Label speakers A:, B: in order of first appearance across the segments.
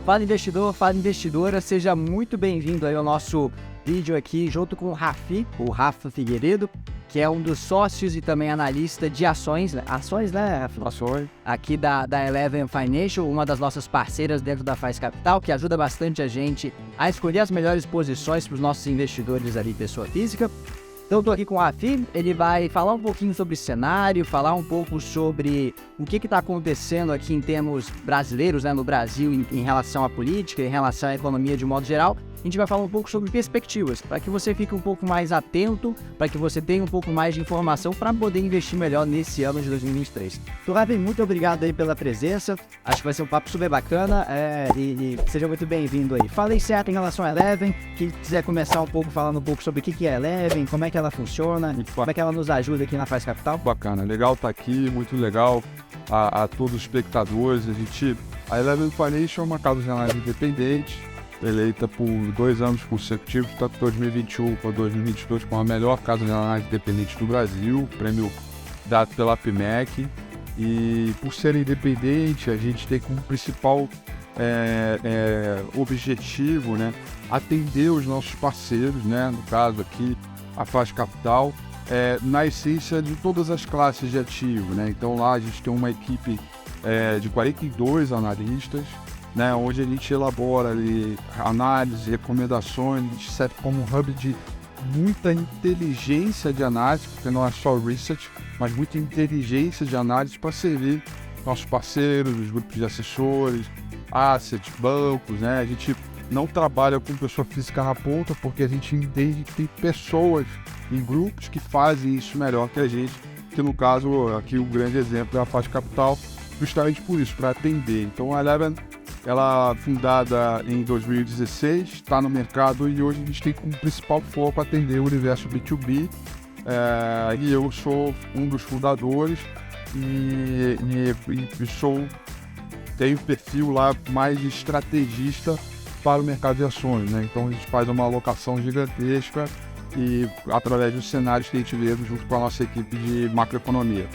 A: Fala investidor, fala investidora, seja muito bem-vindo aí ao nosso vídeo aqui junto com o Rafa Figueiredo, que é um dos sócios e também analista de ações, Rafa?
B: Ações.
A: Aqui da Eleven Financial, uma das nossas parceiras dentro da Faz Capital, que ajuda bastante a gente a escolher as melhores posições para os nossos investidores ali, pessoa física. Então, estou aqui com o Rafi, ele vai falar um pouquinho sobre cenário, falar um pouco sobre o que está acontecendo aqui em termos brasileiros, né, no Brasil, em relação à política, em relação à economia de modo geral. A gente vai falar um pouco sobre perspectivas, para que você fique um pouco mais atento, para que você tenha um pouco mais de informação para poder investir melhor nesse ano de 2023. Então, Rafi, muito obrigado aí pela presença, acho que vai ser um papo super bacana e seja muito bem-vindo aí. Falei certo em relação à Eleven, quem quiser começar um pouco falando um pouco sobre o que é a Eleven, como é que ela funciona, como é que ela nos ajuda aqui na Faz Capital.
B: Bacana, legal estar aqui, muito legal a todos os espectadores. A Eleven Financial é uma casa de análise independente, eleita por 2 anos consecutivos, tanto 2021 quanto 2022, como a melhor casa de análise independente do Brasil, prêmio dado pela PMEC. E por ser independente, a gente tem como principal objetivo, né, atender os nossos parceiros, né, no caso aqui a Faz Capital, na essência de todas as classes de ativo, né? Então lá a gente tem uma equipe de 42 analistas, né, onde a gente elabora ali análise, recomendações, a gente serve como um hub de muita inteligência de análise, porque não é só research, mas muita inteligência de análise para servir nossos parceiros, os grupos de assessores, assets, bancos, né? A gente não trabalha com pessoa física na ponta, porque a gente entende que tem pessoas em grupos que fazem isso melhor que a gente, que no caso aqui o grande exemplo é a Faz Capital, justamente por isso, para atender. Então a Eleven, ela fundada em 2016, está no mercado e hoje a gente tem como principal foco atender o universo B2B, e eu sou um dos fundadores e tenho perfil lá mais de estrategista para o mercado de ações, né? Então a gente faz uma alocação gigantesca e através dos cenários que a gente vê junto com a nossa equipe de macroeconomia.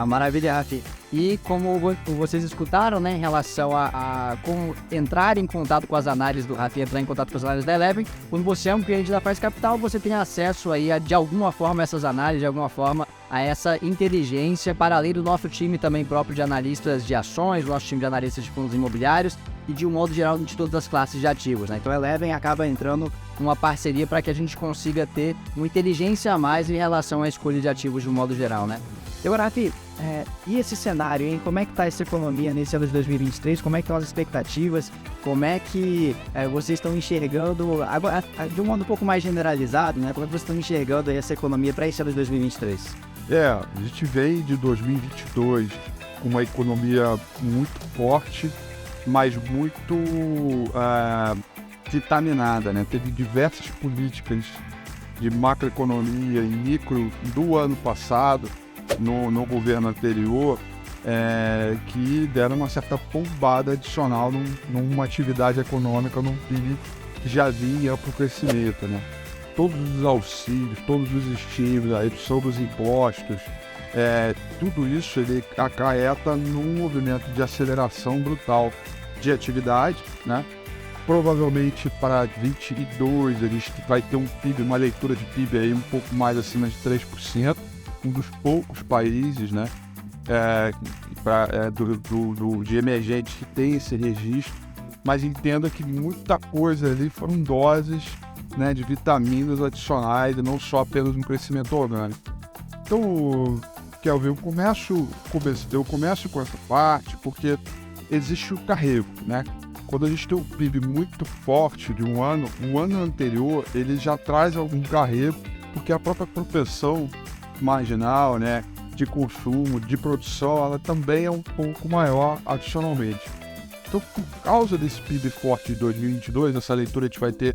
A: Maravilha, Rafi. E como vocês escutaram, né, em relação a como entrar em contato com as análises do Rafi, entrar em contato com as análises da Eleven, quando você é um cliente da Faz Capital, você tem acesso aí de alguma forma a essas análises, de alguma forma a essa inteligência, para além do nosso time também próprio de analistas de ações, nosso time de analistas de fundos imobiliários e de um modo geral de todas as classes de ativos, né? Então a Eleven acaba entrando numa parceria para que a gente consiga ter uma inteligência a mais em relação à escolha de ativos de um modo geral, né? Agora, Rafi, e esse cenário, hein? Como é que está essa economia nesse ano de 2023? Como é que estão as expectativas? Como é que vocês estão enxergando, agora, de um modo um pouco mais generalizado, né? Como é que vocês estão enxergando aí essa economia para esse ano de 2023?
B: A gente vem de 2022 com uma economia muito forte, mas muito vitaminada, né? Teve diversas políticas de macroeconomia e micro do ano passado, no governo anterior, que deram uma certa bombada adicional numa atividade econômica, num PIB que já vinha para o crescimento, né? Todos os auxílios, todos os estímulos, a redução dos impostos, tudo isso ele acarreta num movimento de aceleração brutal de atividade, né? Provavelmente para 2022 a gente vai ter um PIB, uma leitura de PIB aí um pouco mais acima de 3%, um dos poucos países, né, de emergentes que tem esse registro, mas entenda que muita coisa ali foram doses, né, de vitaminas adicionais e não só apenas um crescimento orgânico. Então, Kelvin, eu começo com essa parte porque existe o carrego, né? Quando a gente tem um PIB muito forte de um ano, o ano anterior ele já traz algum carrego, porque a própria propensão marginal, né, de consumo, de produção, ela também é um pouco maior adicionalmente. Então, por causa desse PIB forte de 2022, essa leitura a gente vai ter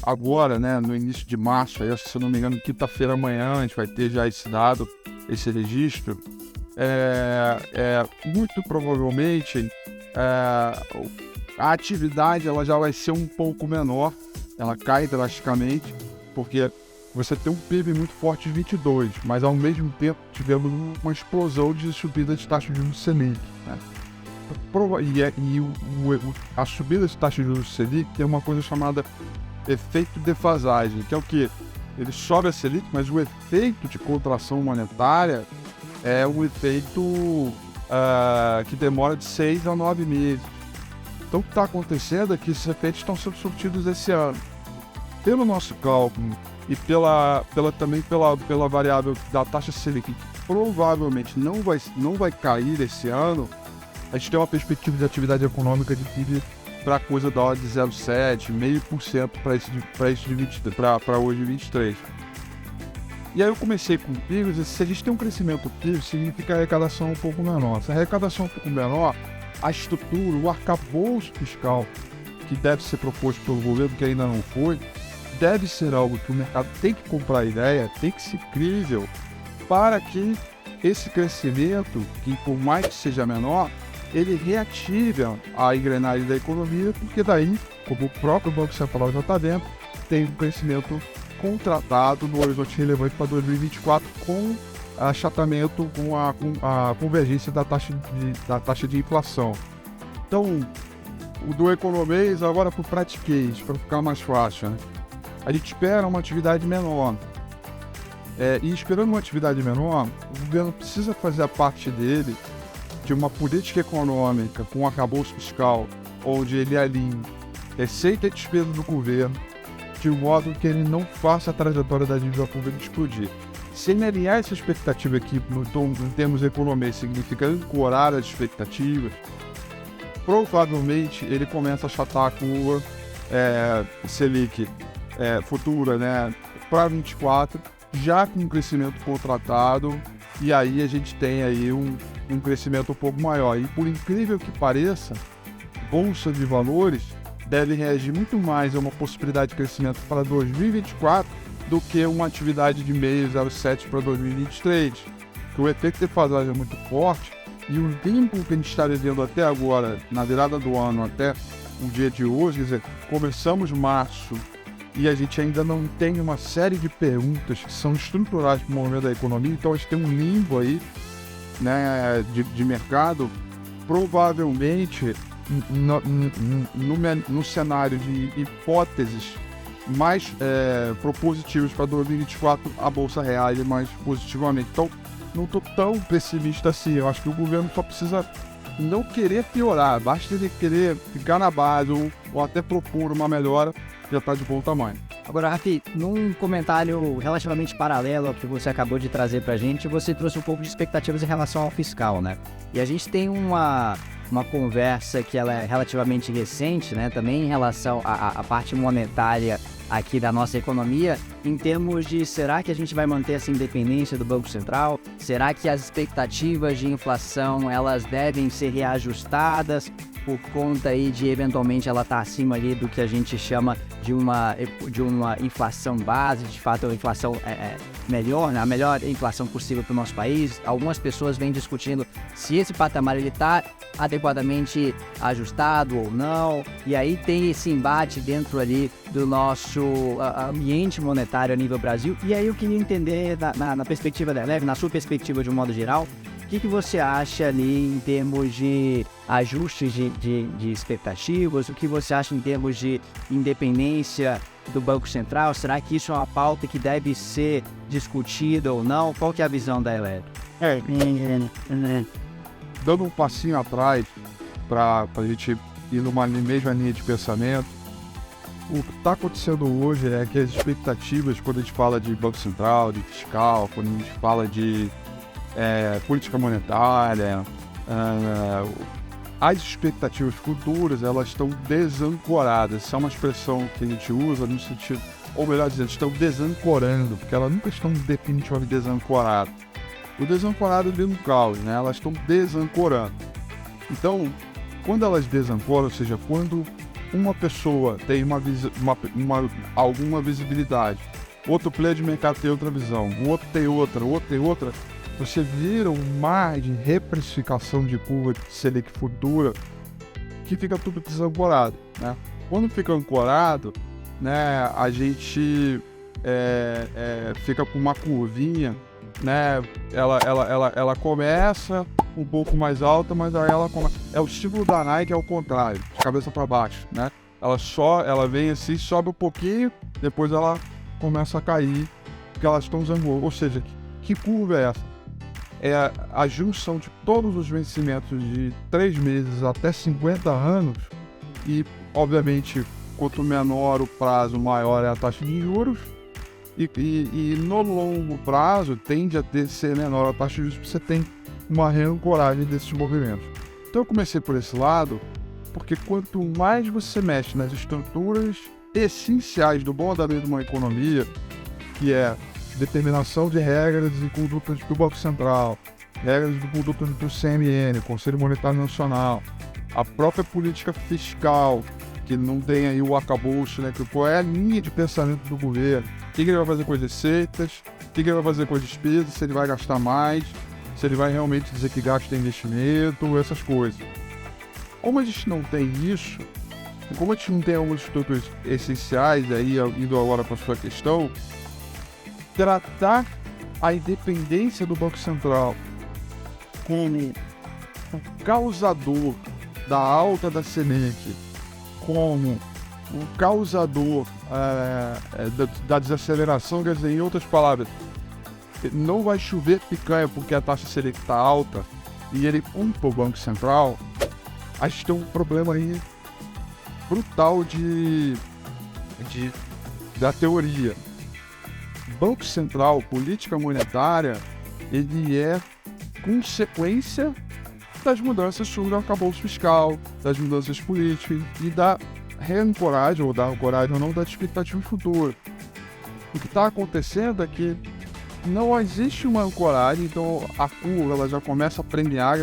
B: agora, né, no início de março, aí, se eu não me engano, quinta-feira amanhã, a gente vai ter já esse dado, esse registro. Muito provavelmente a atividade ela já vai ser um pouco menor, ela cai drasticamente, porque você tem um PIB muito forte de 22, mas ao mesmo tempo tivemos uma explosão de subida de taxa de juros Selic, né? a subida de taxa de juros Selic tem uma coisa chamada efeito defasagem, que é o quê? Ele sobe a Selic, mas o efeito de contração monetária é um efeito que demora de 6 a 9 meses. Então o que está acontecendo é que esses efeitos estão sendo surtidos esse ano. Pelo nosso cálculo e também pela variável da taxa Selic, que provavelmente não vai cair esse ano, a gente tem uma perspectiva de atividade econômica de PIB para coisa da ordem de 0,7%, 0,5% para hoje 23. E aí eu comecei com o PIB, se a gente tem um crescimento PIB, significa arrecadação um pouco menor. Se a arrecadação um pouco menor, a estrutura, o arcabouço fiscal que deve ser proposto pelo governo, que ainda não foi, deve ser algo que o mercado tem que comprar ideia, tem que ser crível, para que esse crescimento, que por mais que seja menor, ele reative a engrenagem da economia, porque daí, como o próprio Banco Central já está vendo, tem um crescimento contratado no horizonte relevante para 2024 com achatamento, com a convergência da taxa de inflação. Então, o do economês agora para o pratiquês, para ficar mais fácil, né? A gente espera uma atividade menor. E esperando uma atividade menor, o governo precisa fazer a parte dele de uma política econômica com um arcabouço fiscal, onde ele alinhe receita e despesa do governo, de modo que ele não faça a trajetória da dívida pública explodir. Se ele alinhar essa expectativa aqui, em termos de economia, significa ancorar as expectativas, provavelmente ele começa a achatar a curva Selic futura, né, para 24, já com um crescimento contratado, e aí a gente tem aí um crescimento um pouco maior. E por incrível que pareça, Bolsa de Valores deve reagir muito mais a uma possibilidade de crescimento para 2024 do que uma atividade de meio 0,7 para 2023. Porque o efeito de defasagem é muito forte e o tempo que a gente está vivendo até agora, na virada do ano até o dia de hoje, quer dizer, começamos março e a gente ainda não tem uma série de perguntas que são estruturais para o movimento da economia, então a gente tem um limbo aí, né, de mercado. Provavelmente no cenário de hipóteses mais propositivas para 2024, a Bolsa reage mais positivamente. Então, não estou tão pessimista assim. Eu acho que o governo só precisa não querer piorar, basta ele querer ficar na base ou até propor uma melhora, já está de bom tamanho.
A: Agora, Rafi, num comentário relativamente paralelo ao que você acabou de trazer para a gente, você trouxe um pouco de expectativas em relação ao fiscal, né? E a gente tem uma conversa que ela é relativamente recente, né? Também em relação à parte monetária aqui da nossa economia, em termos de será que a gente vai manter essa independência do Banco Central? Será que as expectativas de inflação elas devem ser reajustadas por conta aí de eventualmente ela estar acima ali do que a gente chama de uma inflação base, de fato a inflação melhor, né? A melhor inflação possível para o nosso país? Algumas pessoas vêm discutindo se esse patamar ele está adequadamente ajustado ou não, e aí tem esse embate dentro ali do nosso ambiente monetário a nível Brasil. E aí eu queria entender na perspectiva da Eleve, na sua perspectiva de um modo geral, o que você acha ali em termos de ajustes de expectativas, o que você acha em termos de independência do Banco Central? Será que isso é uma pauta que deve ser discutida ou não? Qual que é a visão da Eleve?
B: Dando um passinho atrás para a gente ir numa mesma linha de pensamento, o que está acontecendo hoje é que as expectativas, quando a gente fala de Banco Central, de fiscal, quando a gente fala de política monetária, as expectativas futuras elas estão desancoradas. Essa é uma expressão que a gente usa no sentido, ou melhor dizendo, estão desancorando, porque elas nunca estão definitivamente desancoradas. O desancorado vem no caos, né? Elas estão desancorando. Então, quando elas desancoram, ou seja, quando uma pessoa tem alguma visibilidade, outro player de mercado tem outra visão, o outro tem outra, você vira um mar de reprecificação de curva de Selic futura que fica tudo desancorado, né? Quando fica ancorado, né, a gente fica com uma curvinha, né? Ela começa um pouco mais alta, mas aí ela é o símbolo da Nike, é o contrário, de cabeça para baixo, né? Ela vem assim, sobe um pouquinho, depois ela começa a cair, porque elas estão usando, ou seja, que curva é essa? É a junção de todos os vencimentos de 3 meses até 50 anos e, obviamente, quanto menor o prazo, maior é a taxa de juros e no longo prazo tende a ser menor a taxa de juros porque você tem uma reancoragem desses movimentos. Então eu comecei por esse lado porque quanto mais você mexe nas estruturas essenciais do bom andamento de uma economia, que é determinação de regras e condutas do Banco Central, regras de conduta do CMN, Conselho Monetário Nacional, a própria política fiscal, que não tem aí o arcabouço, né? Qual é a linha de pensamento do governo, o que ele vai fazer com as receitas, o que ele vai fazer com as despesas, se ele vai gastar mais, se ele vai realmente dizer que gasta em investimento, essas coisas. Como a gente não tem isso, como a gente não tem algumas estruturas essenciais, aí indo agora para a sua questão, tratar a independência do Banco Central como o causador da alta da Selic, como o causador da desaceleração, quer dizer, em outras palavras, não vai chover picanha porque a taxa Selic está alta e ele culpa o Banco Central, a gente tem um problema aí brutal da teoria. Banco Central, política monetária, ele é consequência das mudanças sobre o arcabouço fiscal, das mudanças políticas e da reancoragem, ou da ancoragem ou não, da expectativa futura. O que está acontecendo é que não existe uma ancoragem, então a curva ela já começa a premiar,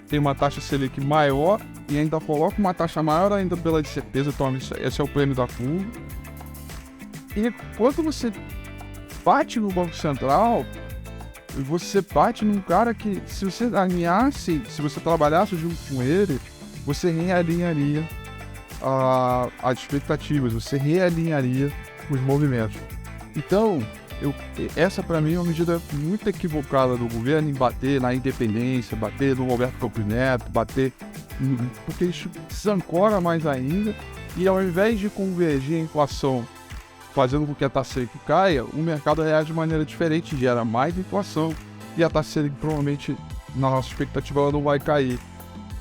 B: tem uma taxa Selic maior e ainda coloca uma taxa maior ainda pela incerteza, então esse é o prêmio da curva. E quando você bate no Banco Central, você bate num cara que, se você alinhasse, se você trabalhasse junto com ele, você realinharia as expectativas, você realinharia os movimentos. Então, essa para mim é uma medida muito equivocada do governo em bater na independência, bater no Roberto Campos Neto, porque isso desancora mais ainda e ao invés de convergir a inflação fazendo com que a taxa Selic caia, o mercado reage de maneira diferente, gera mais inflação e a taxa Selic provavelmente, na nossa expectativa, ela não vai cair.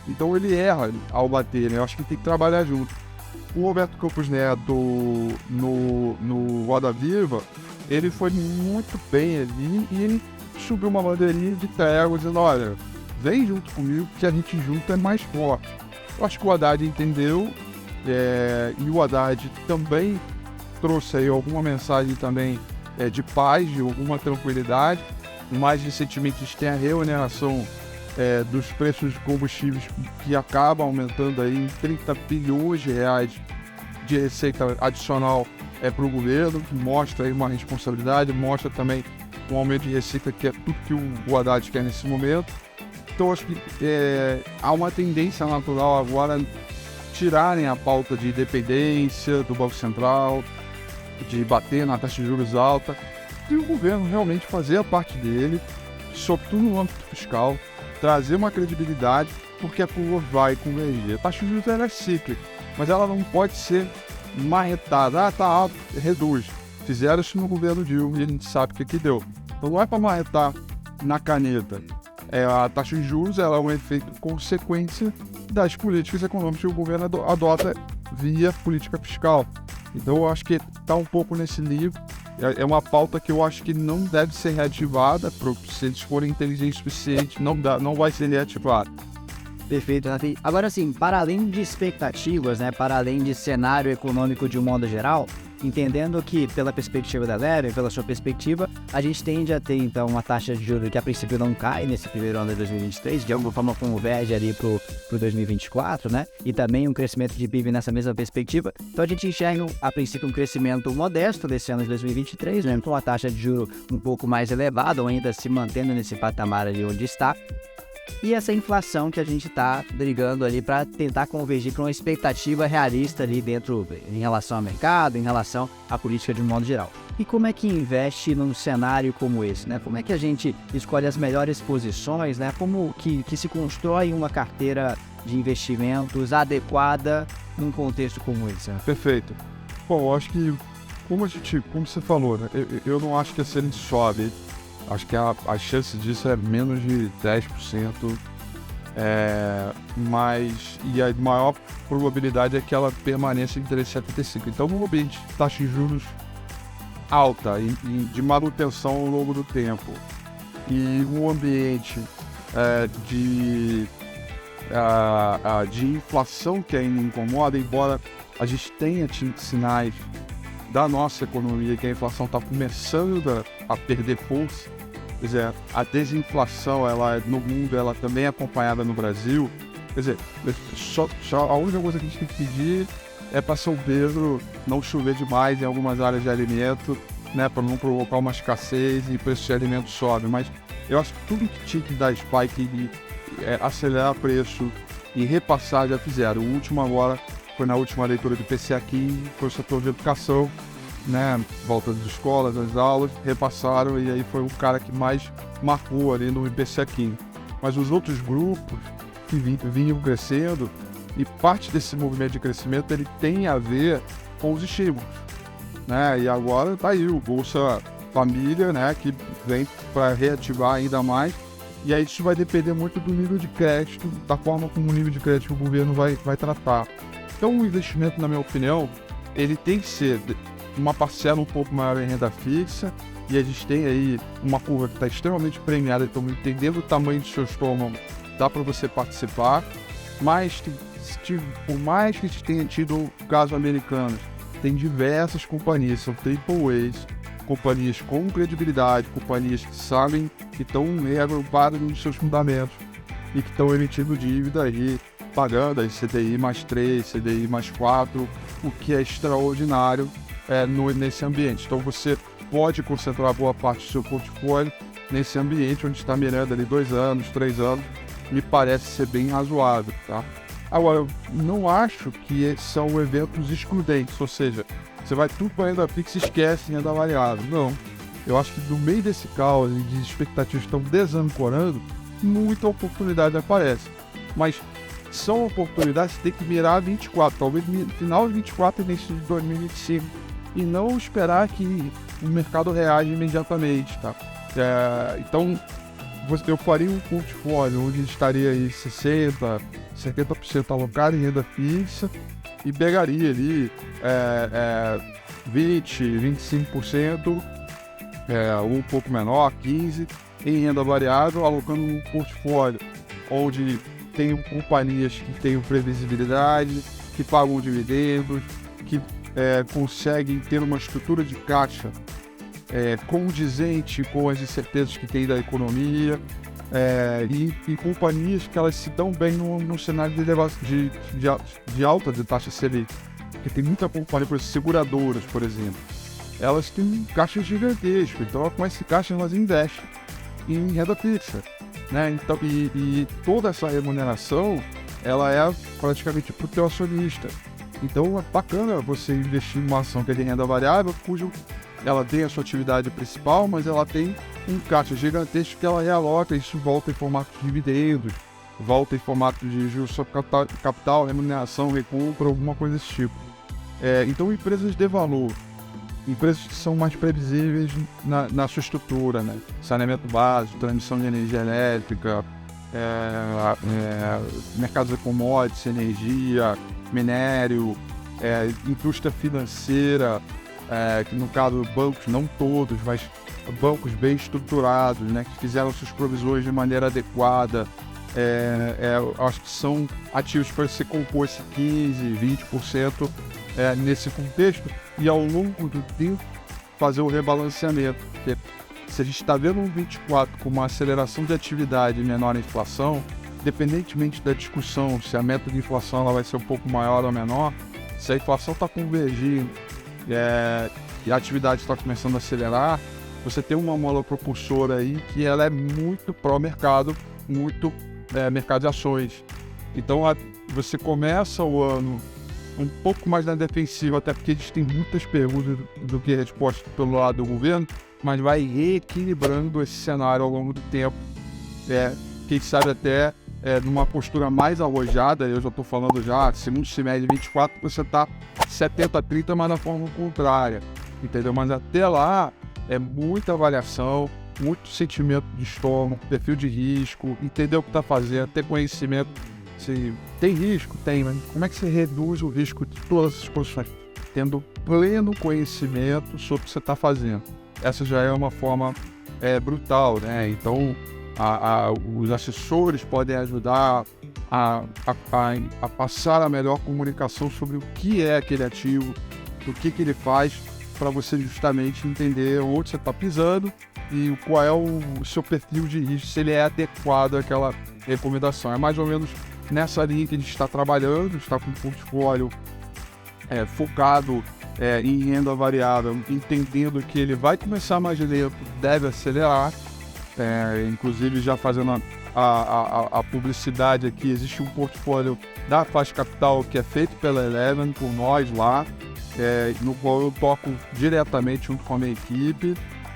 B: Então ele erra ao bater, né? Eu acho que tem que trabalhar junto. O Roberto Campos Neto no Roda Viva, ele foi muito bem ali e ele subiu uma bandeirinha de trégua dizendo, olha, vem junto comigo que a gente junto é mais forte. Eu acho que o Haddad entendeu e o Haddad também trouxe aí alguma mensagem também de paz, de alguma tranquilidade. Mais recentemente a gente tem a reoneração dos preços de combustíveis que acaba aumentando aí em 30 bilhões de reais de receita adicional para o governo, que mostra aí uma responsabilidade, mostra também um aumento de receita que é tudo que o Haddad quer nesse momento. Então acho que há uma tendência natural agora tirarem a pauta de independência do Banco Central, de bater na taxa de juros alta, e o governo realmente fazer a parte dele, sobretudo no âmbito fiscal, trazer uma credibilidade, porque a curva vai convergir. A taxa de juros ela é cíclica, mas ela não pode ser marretada. Tá alto, reduz. Fizeram isso no governo Dilma e a gente sabe o que deu. Então não é para marretar na caneta. A taxa de juros ela é um efeito consequência das políticas econômicas que o governo adota via política fiscal. Então eu acho que está um pouco nesse livro. É uma pauta que eu acho que não deve ser reativada, se eles forem inteligentes o suficiente, não vai ser reativada.
A: Perfeito, Rafi. Agora sim, para além de expectativas, né, para além de cenário econômico de um modo geral, entendendo que pela perspectiva da Leve, pela sua perspectiva, a gente tende a ter então uma taxa de juros que a princípio não cai nesse primeiro ano de 2023, de alguma forma converge ali pro 2024, né? E também um crescimento de PIB nessa mesma perspectiva. Então a gente enxerga a princípio um crescimento modesto desse ano de 2023, né? Com a taxa de juros um pouco mais elevada ou ainda se mantendo nesse patamar ali onde está. e essa inflação que a gente está brigando ali para tentar convergir para uma expectativa realista ali dentro, em relação ao mercado, em relação à política de um modo geral. E como é que investe num cenário como esse, né? Como é que a gente escolhe as melhores posições, né? Como que se constrói uma carteira de investimentos adequada num contexto como esse? Né?
B: Perfeito. Bom, eu acho que, como você falou, né? Eu não acho que a Selic sobe. Acho que a chance disso é menos de 10%. E a maior probabilidade é que ela permaneça em 3,75. Então, no ambiente de taxa de juros alta e de manutenção ao longo do tempo, e um ambiente de inflação que ainda incomoda, embora a gente tenha tido sinais da nossa economia que a inflação está começando a perder força. Quer dizer, a desinflação no mundo ela também é acompanhada no Brasil. Quer dizer, a única coisa que a gente tem que pedir é para São Pedro não chover demais em algumas áreas de alimento, né, para não provocar uma escassez e o preço de alimento sobe. Mas eu acho que tudo que tinha que dar spike e acelerar preço e repassar já fizeram. O último agora foi na última leitura do IPCA 15, foi o setor de educação, né, volta das escolas, das aulas, repassaram e aí foi o cara que mais marcou ali no IPCA 15. Mas os outros grupos que vinham crescendo, e parte desse movimento de crescimento ele tem a ver com os estímulos, né? E agora tá aí o Bolsa Família, né, que vem para reativar ainda mais, e aí isso vai depender muito do nível de crédito, da forma como o nível de crédito o governo vai tratar. Então o investimento, na minha opinião, ele tem que ser uma parcela um pouco maior em renda fixa, e a gente tem aí uma curva que está extremamente premiada, então entendendo o tamanho do seu estômago, dá para você participar, mas por mais que a gente tenha tido o caso americano, tem diversas companhias, são AAAs, companhias com credibilidade, companhias que sabem que estão agrupadas nos seus fundamentos e que estão emitindo dívida aí, pagando aí CDI mais 3, CDI mais 4, o que é extraordinário nesse ambiente. Então você pode concentrar boa parte do seu portfólio nesse ambiente onde está mirando ali 2 anos, 3 anos, me parece ser bem razoável, tá? Agora, eu não acho que são eventos excludentes, ou seja, você vai tudo para a renda fixa e esquece em renda variável. Não. Eu acho que no meio desse caos e de expectativas que estão desancorando, muita oportunidade aparece. Mas são oportunidades que tem que mirar 24, talvez no final de 24 e início de 2025. E não esperar que o mercado reaja imediatamente, tá? Então, eu faria um portfólio onde estaria aí 60%, 70% alocado em renda fixa e pegaria ali 20%, 25%, um pouco menor, 15%, em renda variável, alocando um portfólio onde tem companhias que tenham previsibilidade, que pagam dividendos, que conseguem ter uma estrutura de caixa condizente com as incertezas que tem da economia, e companhias que elas se dão bem no cenário de alta de taxa Selic. Porque tem muita companhia, por exemplo, seguradoras, por exemplo, elas têm caixas gigantescas, então com esse caixa elas investem em renda fixa, né? Então, e toda essa remuneração ela é praticamente para o teu acionista. Então é bacana você investir em uma ação que é de renda variável, cujo ela tem a sua atividade principal, mas ela tem um caixa gigantesco que ela realoca, isso volta em formato de dividendos, volta em formato de juros sobre capital, remuneração, recompra, alguma coisa desse tipo. Então empresas de valor, empresas que são mais previsíveis na sua estrutura, né? Saneamento básico, transmissão de energia elétrica, mercados de commodities, energia, minério, indústria financeira, que no caso bancos, não todos, mas bancos bem estruturados, né, que fizeram suas provisões de maneira adequada, acho que são ativos para você compor esse 15%, 20% nesse contexto, e ao longo do tempo fazer o rebalanceamento. Porque se a gente está vendo um 24 com uma aceleração de atividade e menor inflação, independentemente da discussão se a meta de inflação ela vai ser um pouco maior ou menor, se a inflação está convergindo e a atividade está começando a acelerar, você tem uma mola propulsora aí que ela é muito pró-mercado, muito mercado de ações. Então você começa o ano um pouco mais na defensiva, até porque a gente tem muitas perguntas do que respostas pelo lado do governo, mas vai reequilibrando esse cenário ao longo do tempo. Quem sabe até numa postura mais arrojada, eu já estou falando já, segundo semestre de 24, você está 70-30, mas na forma contrária, entendeu? Mas até lá é muita avaliação, muito sentimento de estômago, perfil de risco, entender o que está fazendo, ter conhecimento. Se tem risco? Tem, mas como é que você reduz o risco de todas essas posições? Tendo pleno conhecimento sobre o que você está fazendo. Essa já é uma forma brutal, né? Então, os assessores podem ajudar a passar a melhor comunicação sobre o que é aquele ativo, o que ele faz, para você justamente entender onde você está pisando e qual é o seu perfil de risco, se ele é adequado àquela recomendação. É mais ou menos nessa linha que a gente está trabalhando, está com um portfólio focado em renda variável, entendendo que ele vai começar mais lento, deve acelerar, inclusive já fazendo a publicidade aqui, existe um portfólio da Faixa Capital que é feito pela Eleven, por nós lá, no qual eu toco diretamente junto com a minha equipe.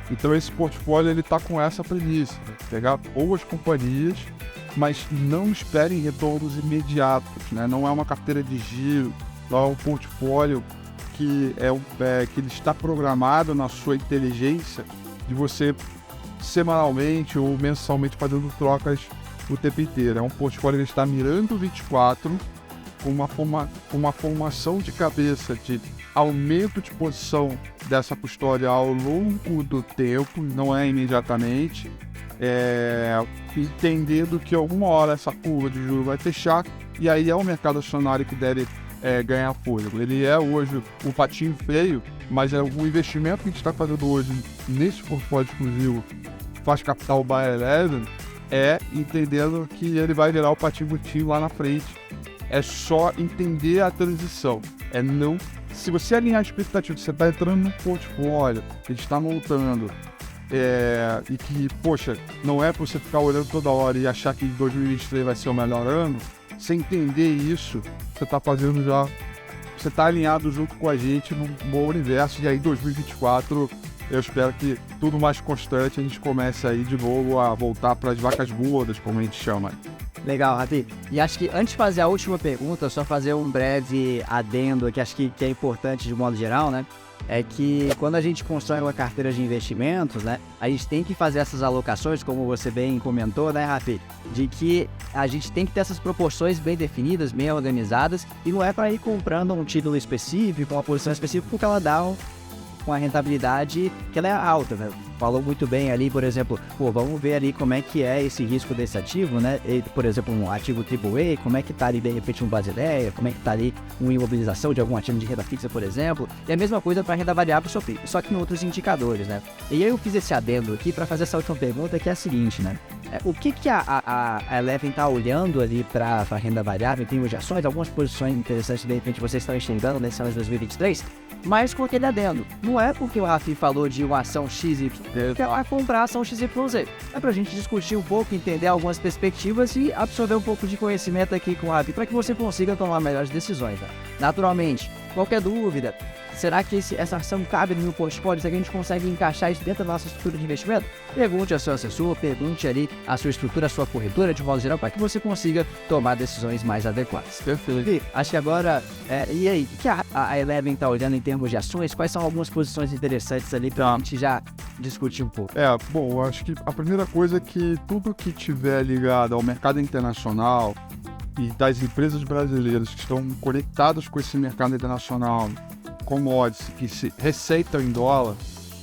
B: Então esse portfólio ele está com essa premissa, né? Pegar boas companhias, mas não esperem retornos imediatos, né? Não é uma carteira de giro, não é um portfólio que que ele está programado na sua inteligência de você semanalmente ou mensalmente fazendo trocas o tempo inteiro. É um portfólio que está mirando 24 com uma formação de cabeça de aumento de posição dessa custódia ao longo do tempo, não é imediatamente, entendendo que alguma hora essa curva de juros vai fechar e aí é o mercado acionário que deve ganhar fôlego. Ele é hoje o patinho feio, mas o investimento que a gente está fazendo hoje nesse portfólio exclusivo Faixa Capital by Eleven entendendo que ele vai virar o patinho bonitinho lá na frente. É só entender a transição. Se você alinhar a expectativa, você está entrando num portfólio que a gente está montando e que, poxa, não é para você ficar olhando toda hora e achar que 2023 vai ser o melhor ano. Você entender isso, você está fazendo já, você está alinhado junto com a gente num bom universo. E aí 2024, eu espero que tudo mais constante, a gente comece aí de novo a voltar para as vacas gordas, como a gente chama.
A: Legal, Rafi. E acho que antes de fazer a última pergunta, só fazer um breve adendo que acho que é importante de modo geral, né? É que quando a gente constrói uma carteira de investimentos, né, a gente tem que fazer essas alocações, como você bem comentou, né, Rafi? De que a gente tem que ter essas proporções bem definidas, bem organizadas, e não é para ir comprando um título específico, uma posição específica, porque ela dá com a rentabilidade que ela é alta, né? Falou muito bem ali, por exemplo, vamos ver ali como é que é esse risco desse ativo, né? E, por exemplo, um ativo AAA, como é que tá ali, de repente, um Basileia, como é que tá ali uma imobilização de algum ativo de renda fixa, por exemplo. E a mesma coisa para renda variável, só que em outros indicadores, né? E aí eu fiz esse adendo aqui para fazer essa última pergunta, que é a seguinte, né? O que a Eleven tá olhando ali para a renda variável em termos de ações, algumas posições interessantes, de repente, vocês estão enxergando nesse ano de 2023, mas com aquele adendo. Não é porque o Rafi falou de uma ação XY, que é comprar a ação XYZ. É pra gente discutir um pouco, entender algumas perspectivas e absorver um pouco de conhecimento aqui com o Rafi, para que você consiga tomar melhores decisões, né? Naturalmente, qualquer dúvida, será que essa ação cabe no meu portfólio? Será que a gente consegue encaixar isso dentro da nossa estrutura de investimento? Pergunte ao seu assessor, pergunte ali a sua estrutura, a sua corretora, de modo geral, para que você consiga tomar decisões mais adequadas.
B: Perfeito.
A: E acho que agora, e aí, o que a Eleven está olhando em termos de ações? Quais são algumas posições interessantes ali para a gente já discutir um pouco?
B: Bom, eu acho que a primeira coisa é que tudo que tiver ligado ao mercado internacional e das empresas brasileiras que estão conectadas com esse mercado internacional, commodities que se receitam em dólar,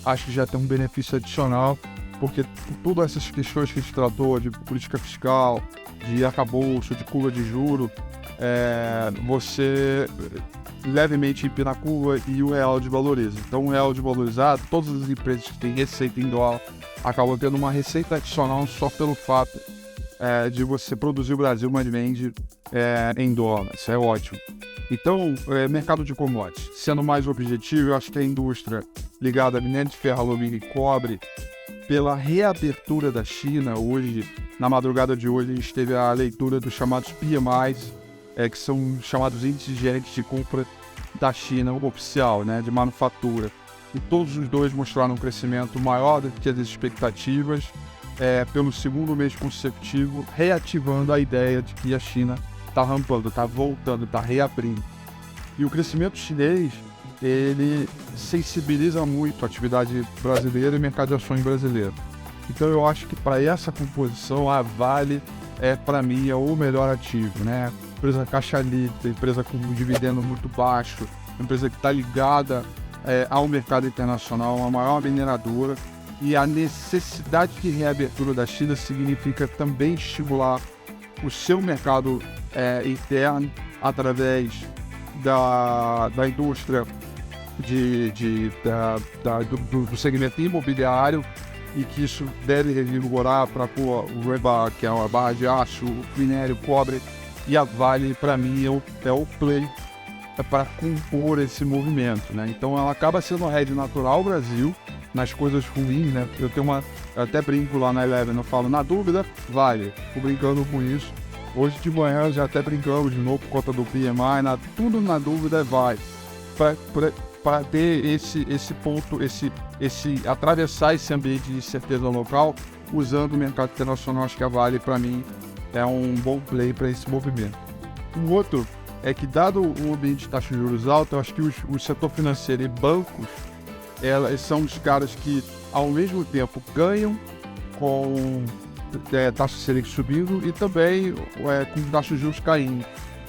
B: acho que já tem um benefício adicional, porque todas essas questões que a gente tratou de política fiscal, de arcabouço, de curva de juro, você levemente empina a curva e o real desvaloriza. Então o real desvalorizado, todas as empresas que têm receita em dólar acabam tendo uma receita adicional só pelo fato de você produzir o Brasil, mas vende em dólar. Isso é ótimo. Então, mercado de commodities, sendo mais objetivo, eu acho que a indústria ligada a minério de ferro, alumínio e cobre, pela reabertura da China hoje na madrugada de hoje a gente teve a leitura dos chamados PMIs, que são chamados índices de gerentes de compra da China oficial, né, de manufatura. E todos os dois mostraram um crescimento maior do que as expectativas, pelo segundo mês consecutivo, reativando a ideia de que a China está rampando, está voltando, está reabrindo. E o crescimento chinês, ele sensibiliza muito a atividade brasileira e mercado de ações brasileiro. Então eu acho que para essa composição, a Vale para mim, é o melhor ativo, né? Empresa caixa líquida, empresa com um dividendo muito baixo, empresa que está ligada ao mercado internacional, a maior mineradora, e a necessidade de reabertura da China significa também estimular o seu mercado interno através da indústria do segmento imobiliário, e que isso deve revigorar para o rebar, que é a barra de aço, o minério, o cobre, e a Vale, para mim, é o play para compor esse movimento, né? Então ela acaba sendo a rede natural Brasil nas coisas ruins, né? Eu até brinco lá na Eleven, eu falo, na dúvida, Vale. Fico brincando com isso. Hoje de manhã já até brincamos de novo por conta do PMI, tudo na dúvida vai. Para ter esse ponto, atravessar esse ambiente de incerteza local, usando o mercado internacional, acho que a Vale, para mim, é um bom play para esse movimento. O outro é que, dado o ambiente de taxa de juros alta, eu acho que o setor financeiro e bancos, eles são os caras que, ao mesmo tempo, ganham com taxa Selic subindo e também com taxa de juros caindo.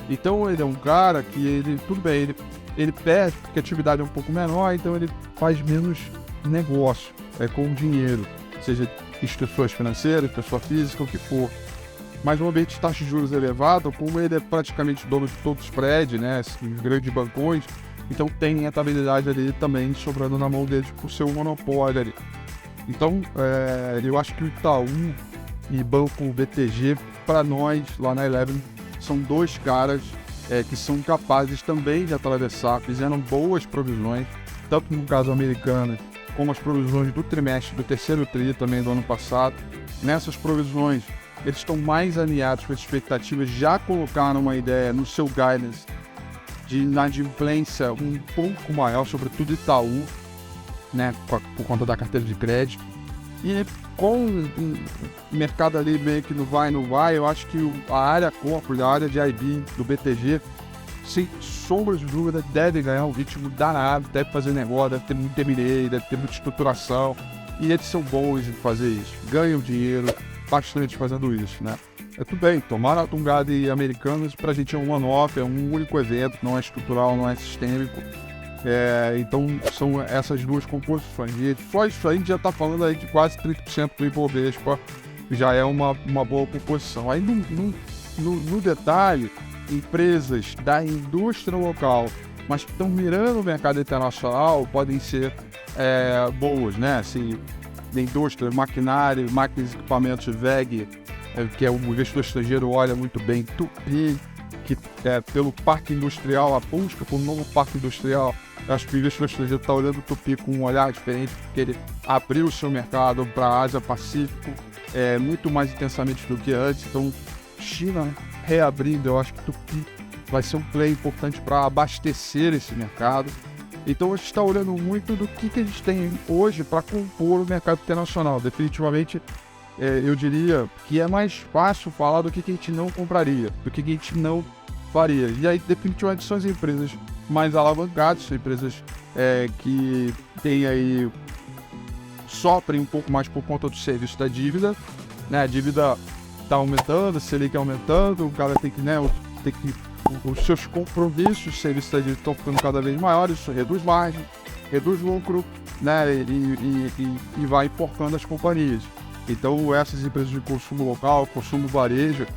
B: Então, ele é um cara que, tudo bem, ele perde porque a atividade é um pouco menor, então ele faz menos negócio com o dinheiro, seja instituições financeiras, pessoa física, o que for. Mas no ambiente de taxa de juros elevado, como ele é praticamente dono de todo o spread, né, os grandes bancões, então tem rentabilidade ali também sobrando na mão dele por seu monopólio ali. Então, eu acho que o Itaú e Banco BTG, para nós, lá na Eleven, são dois caras que são capazes também de atravessar, fizeram boas provisões, tanto no caso americano, como as provisões do trimestre, do terceiro tri também do ano passado. Nessas provisões, eles estão mais alinhados com as expectativas, já colocaram uma ideia no seu guidance de inadimplência um pouco maior, sobretudo Itaú, né, por conta da carteira de crédito. E com o mercado ali meio que não vai, eu acho que a área corporate, a área de IB do BTG, sem sombra de dúvida, deve ganhar um ritmo danado, deve fazer negócio, deve ter muito M&A, deve ter muita estruturação, e eles são bons em fazer isso, ganham dinheiro bastante fazendo isso, né? Tudo bem, tomar a Tungada e Americanas pra gente é um one-off, é um único evento, não é estrutural, não é sistêmico. Então são essas duas composições. E só isso aí a gente já está falando aí de quase 30% do Ibovespa, já é uma boa composição. Aí no detalhe, empresas da indústria local, mas que estão mirando o mercado internacional, podem ser boas, né? Assim, da indústria, maquinário, máquinas e equipamentos VEG, que o investidor estrangeiro olha muito bem, Tupi, que pelo parque industrial, a busca por um novo parque industrial. Eu acho que o investidor estrangeiro está olhando o Tupi com um olhar diferente, porque ele abriu o seu mercado para a Ásia-Pacífico muito mais intensamente do que antes. Então, China reabrindo, eu acho que o Tupi vai ser um play importante para abastecer esse mercado. Então, a gente está olhando muito do que a gente tem hoje para compor o mercado internacional. Definitivamente, eu diria que é mais fácil falar do que a gente não compraria, do que a gente não faria. E aí, definitivamente, são as empresas mais alavancadas, são empresas que têm aí, sofrem um pouco mais por conta do serviço da dívida, né? A dívida está aumentando, a Selic aumentando, o cara tem que, os seus compromissos, os serviços da dívida estão ficando cada vez maiores, isso reduz margem, reduz lucro, né? E vai enforcando as companhias. Então, essas empresas de consumo local, consumo varejo,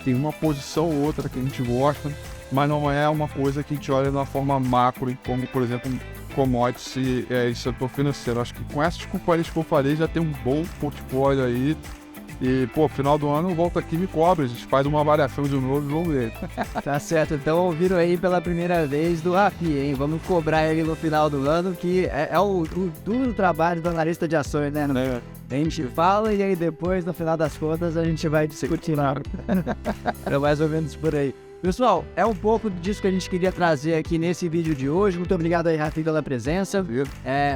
B: tem uma posição ou outra que a gente gosta, mas não é uma coisa que a gente olha de uma forma macro, como, por exemplo, commodities e setor financeiro. Acho que com essas companhias que eu falei, já tem um bom portfólio aí. E, final do ano, volta aqui e me cobra. A gente faz uma variação de novo e vamos ver.
A: Tá certo, então ouviram aí pela primeira vez do Rafi, hein? Vamos cobrar ele no final do ano, que é o duro trabalho do analista de ações, né? A gente fala e aí depois, no final das contas, a gente vai discutir. É mais ou menos por aí. Pessoal, é um pouco disso que a gente queria trazer aqui nesse vídeo de hoje. Muito obrigado aí, Rafi, pela presença.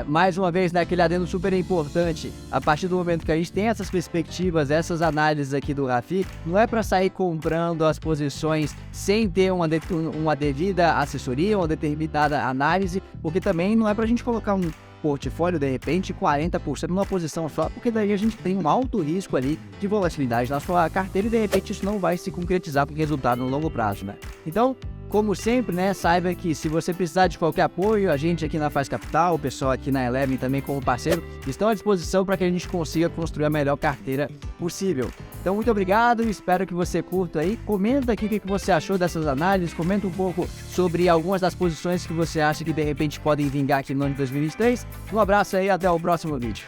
A: Mais uma vez, né, aquele adendo super importante. A partir do momento que a gente tem essas perspectivas, essas análises aqui do Rafi, não é para sair comprando as posições sem ter uma devida assessoria, uma determinada análise, porque também não é para a gente colocar um portfólio, de repente, 40% numa posição só, porque daí a gente tem um alto risco ali de volatilidade na sua carteira e de repente isso não vai se concretizar com resultado no longo prazo, né? Então, como sempre, né, saiba que se você precisar de qualquer apoio, a gente aqui na Faz Capital, o pessoal aqui na Eleven também como parceiro, estão à disposição para que a gente consiga construir a melhor carteira possível. Então, muito obrigado e espero que você curta aí. Comenta aqui o que você achou dessas análises, comenta um pouco sobre algumas das posições que você acha que de repente podem vingar aqui no ano de 2023. Um abraço aí e até o próximo vídeo.